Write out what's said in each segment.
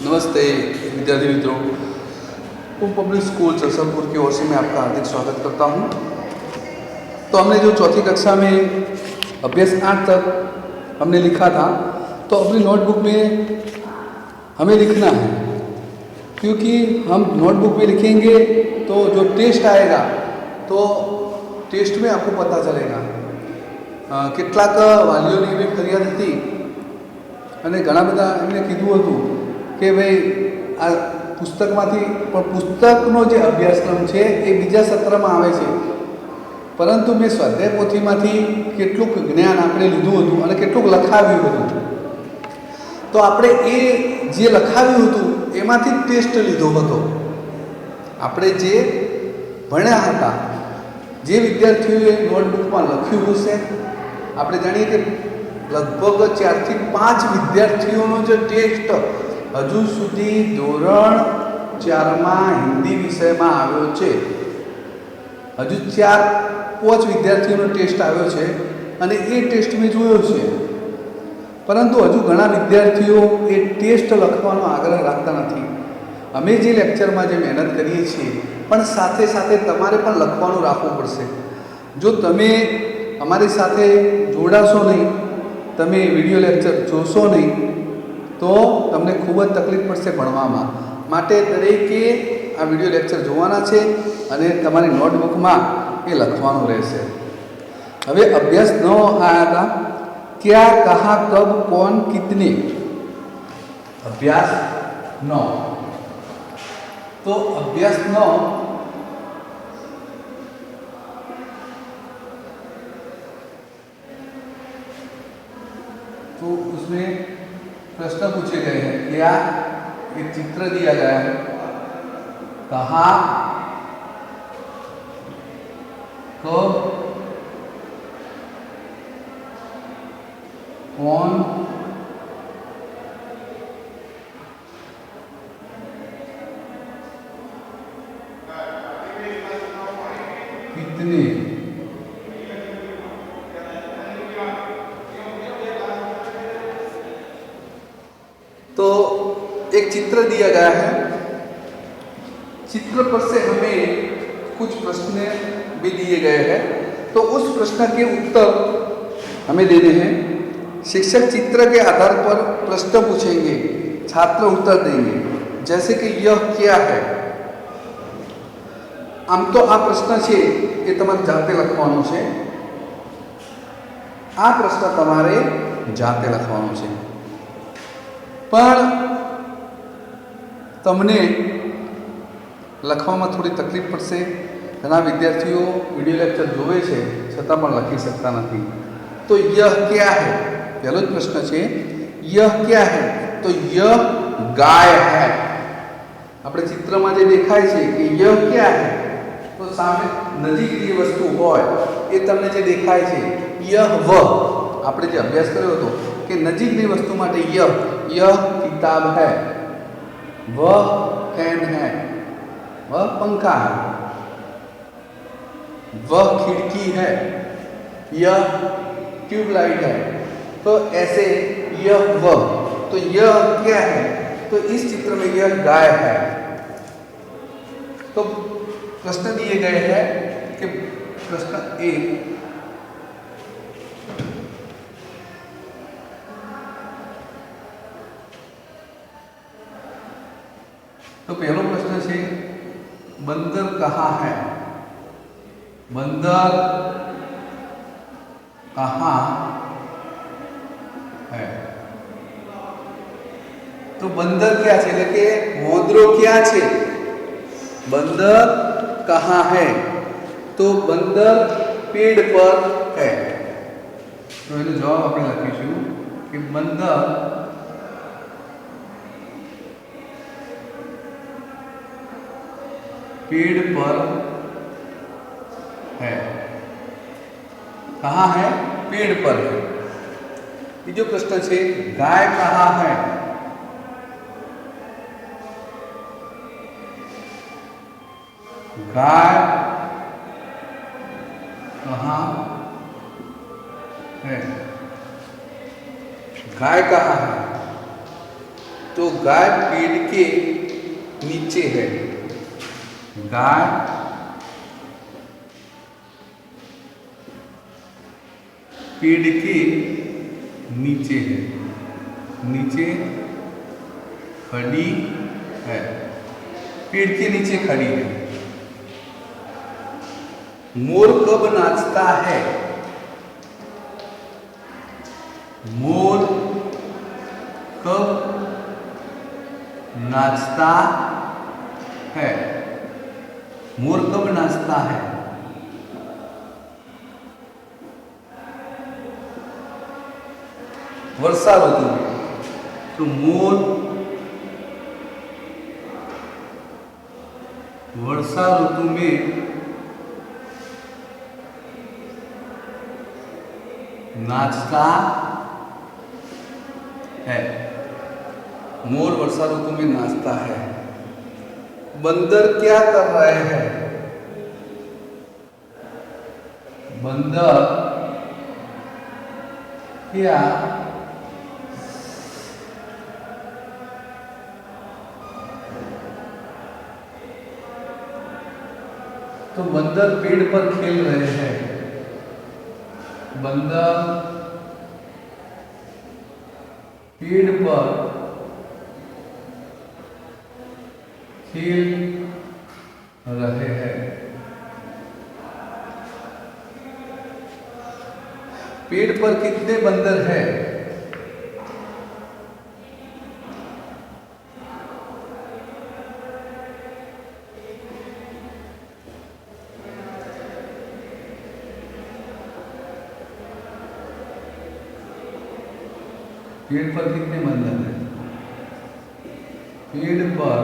नमस्ते विद्यार्थी मित्रों, तो पब्लिक स्कूल जसलपुर की ओर से मैं आपका हार्दिक स्वागत करता हूं। तो हमने जो चौथी कक्षा में अभ्यास 8 तक हमने लिखा था, तो अपनी नोटबुक में हमें लिखना है, क्योंकि हम नोटबुक में लिखेंगे तो जो टेस्ट आएगा तो टेस्ट में आपको पता चलेगा। કેટલાક વાલીઓની એવી ફરિયાદ હતી અને ઘણા બધા એમને કીધું હતું કે ભાઈ આ પુસ્તકમાંથી પણ પુસ્તકનો જે અભ્યાસક્રમ છે એ બીજા સત્રમાં આવે છે, પરંતુ મેં સ્વાધ્યાય પોથીમાંથી કેટલુંક જ્ઞાન આપણે લીધું હતું અને કેટલુંક લખાવ્યું હતું, તો આપણે એ જે લખાવ્યું હતું એમાંથી જ ટેસ્ટ લીધો હતો। આપણે જે ભણ્યા હતા, જે વિદ્યાર્થીઓએ નોટબુકમાં લખ્યું હશે, આપણે જાણીએ કે લગભગ 4 થી 5 વિદ્યાર્થીઓનો જે ટેસ્ટ હજુ સુધી ધોરણ 4માં હિન્દી વિષયમાં આવ્યો છે, હજુ 4-5 વિદ્યાર્થીઓનો ટેસ્ટ આવ્યો છે અને એ ટેસ્ટ મેં જોયો છે, પરંતુ હજુ ઘણા વિદ્યાર્થીઓ એ ટેસ્ટ લખવાનો આગ્રહ રાખતા નથી। અમે જે લેક્ચરમાં જે મહેનત કરીએ છીએ, પણ સાથે સાથે તમારે પણ લખવાનું રાખવું પડશે। જો તમે અમારી સાથે જોડાશો નહીં, તમે વિડીયો લેક્ચર જોશો નહીં, તો તમને ખૂબ જ તકલીફ પડશે ભણવામાં। માટે દરેકે આ વિડીયો લેક્ચર જોવાના છે અને તમારી નોટબુકમાં એ લખવાનું રહેશે। હવે અભ્યાસ 9 આયા હતા, क्या, कहाँ, कब, कौन, कितने। अभ्यास 9। तो अभ्यास 9 तो उसमें प्रश्न पूछे गए हैं। क्या, एक चित्र दिया गया है, कहाँ, कब, कौन, कितने। तो एक चित्र दिया गया है, चित्र पर से हमें कुछ प्रश्न भी दिए गए हैं, तो उस प्रश्न के उत्तर हमें देने हैं। शिक्षक चित्र के आधार पर प्रश्न पूछेंगे, छात्र उत्तर देंगे, जैसे कि यह क्या है। आम तो आ प्रश्न है ये तमारे जाते लखवानो छे, आ प्रश्न तमारे जाते लखवानो छे, पण तमने लखवामां थोड़ी तकलीफ पड़शे। घणा विद्यार्थीओ विडियो लेक्चर जोवे छे छतां पण लखी शकता नथी। तो यह क्या है, पहलो प्रश्न है, यह क्या है, तो यह गाय है। अपने चित्र में जो देखाय छे कि यह क्या है, तो सामे नजीक जे वस्तु होय ए तमने जे देखाय छे, यह वह आपणे जे अभ्यास कर्यो हतो कि नजीकनी वस्तु माटे यह किताब है, वह फैन है, वह पंखा है, वह खिड़की है, यह ट्यूबलाइट है। तो ऐसे यह वह, तो यह क्या है, तो इस चित्र में यह गाय है। तो प्रश्न दिए गए हैं कि प्रश्न 1, तो पहलो प्रश्न है, बंदर कहाँ है, बंदर कहाँ है। तो बंदर क्या है, એટલે કે મોદરો क्या है, बंदर कहाँ है, तो बंदर पेड़ पर है। तो એનો જવાબ આપણે લખીશું કે बंदर पेड़ पर है। कहाँ है, पेड़ पर है। बीजो प्रश्न है, गाय कहाँ है, गाय कहाँ है, गाय कहाँ है, तो तो गाय पेड़ के नीचे है। गाय पेड़ के नीचे है, नीचे खड़ी है, पेड़ के नीचे खड़ी है। मोर कब नाचता है? मोर कब नाचता है? मोर कब नाचता है? वर्षा ऋतु में। तो मोर वर्षा ऋतु में नाचता है। मोर वर्षा ऋतु में नाचता है। बंदर क्या कर रहे हैं? बंदर क्या तो बंदर पेड़ पर खेल रहे हैं। बंदर पेड़ पर खेल रहे हैं। पेड़ पर कितने बंदर हैं? पेड़ पर कितने बंदर हैं? पेड़ पर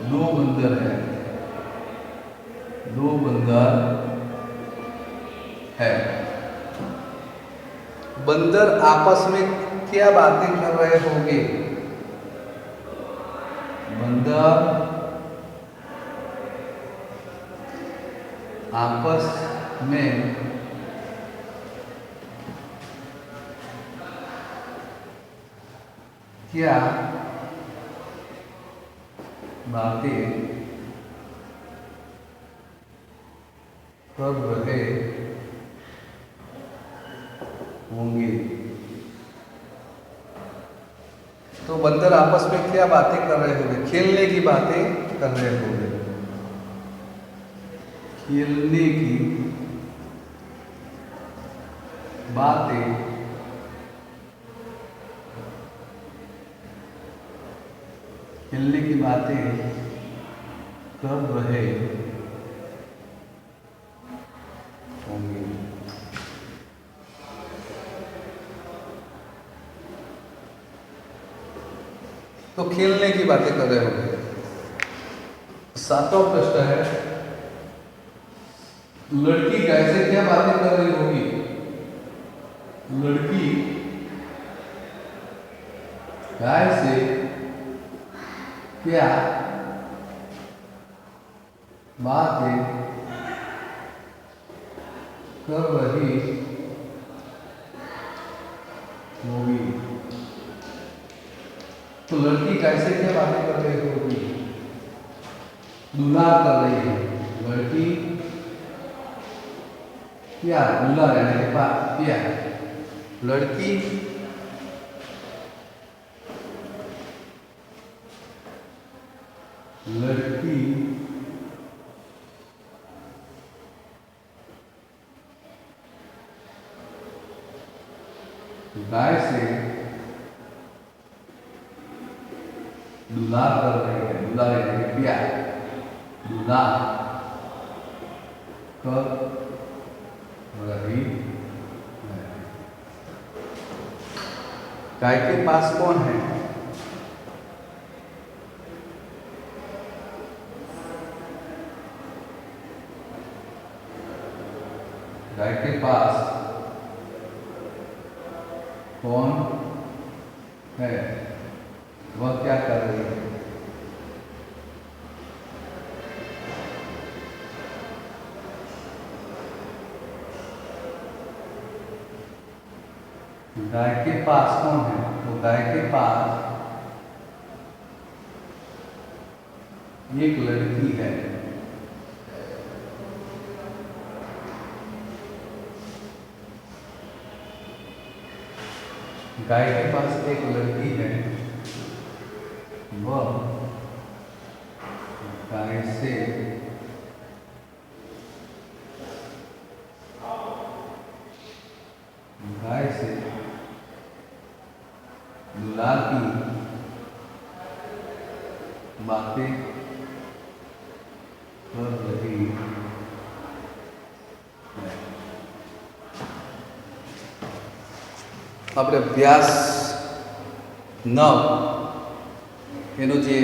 2 बंदर हैं। 2 बंदर है। बंदर आपस में क्या बातें कर रहे होंगे? बंदर आपस में क्या बातें कर रहे होंगे? तो बंदर आपस में क्या बातें कर रहे होंगे? खेलने की बातें कर रहे होंगे। खेलने की बातें खेलने की बातें कर रहे होंगे। तो खेलने की बातें कर रहे होंगे। 7वां प्रश्न है, लड़की गाय से क्या बातें कर रही होगी? लड़की गाय से क्या बातें कर रही होगी? तो लड़की कैसे क्या बातें कर रही होगी? दुलार कर रही है। लड़की क्या दुलार रहने के बाद क्या लड़की लड़की गाय से दुलार कर रही है। दुलार रहने के प्यार दुलार कर रही है। गाय के पास कौन है? गाय के पास कौन है? वह क्या कर रही है? गाय के पास कौन है? तो गाय के पास एक लड़की है। गाय के पास एक लड़की है, वह गाय से दुलार की बातें कर रही है। આપણે અભ્યાસ 9 એનો જે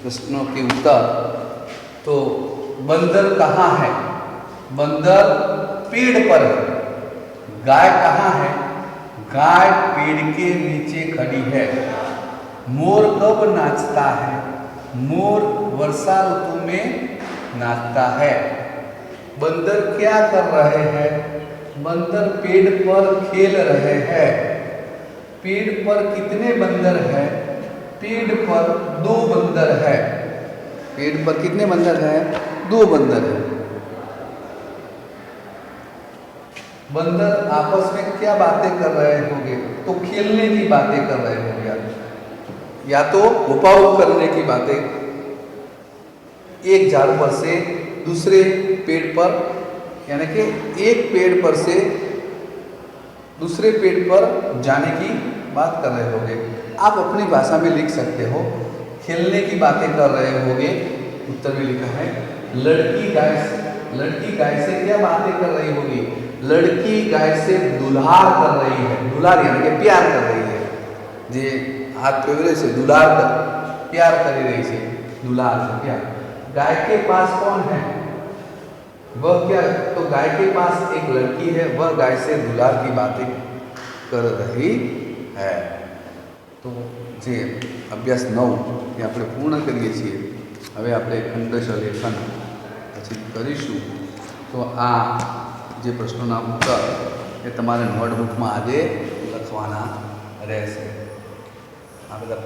પ્રશ્નો के उत्तर, तो बंदर कहाँ है? बंदर पेड़ पर है। गाय कहाँ है? गाय पेड़ के नीचे खड़ी है। मोर कब नाचता है? मोर वर्षा ऋतु में नाचता है। बंदर क्या कर रहे हैं? बंदर पेड़ पर खेल रहे हैं। पेड़ पर कितने बंदर हैं? पेड़ पर 2 बंदर है। पेड़ पर कितने बंदर हैं? 2 बंदर है। बंदर आपस में क्या बातें कर रहे होंगे? तो खेलने की बातें कर रहे होंगे, या तो उपाव करने की बातें। एक झाड़ पर से दूसरे पेड़ पर, यानी कि एक पेड़ पर से दूसरे पेड़ पर जाने की बात कर रहे होंगे। आप अपनी भाषा में लिख सकते हो, खेलने की बातें कर रहे होंगे। उत्तर में लिखा है लड़की गाय से क्या बातें कर रही होगी? लड़की गाय से दुलार कर रही है। दुलार यानी कि प्यार कर रही है। जे हाथ फेवरे से दुलार कर प्यार कर रही है। दुलार से प्यार। गाय के पास कौन है? वह क्या? तो गाय के पास एक लड़की है, वह गाय से दुलार की बातें कर रही है। तो जे अभ्यास 9 ये આપણે પૂર્ણ કરીએ છીએ। હવે આપણે ખંડશ લેખન પછી કરીશું। તો આ જે પ્રશ્નોના ઉત્તર એ તમારે નોટબુકમાં આજે લખવાના રહેશે। આ બધા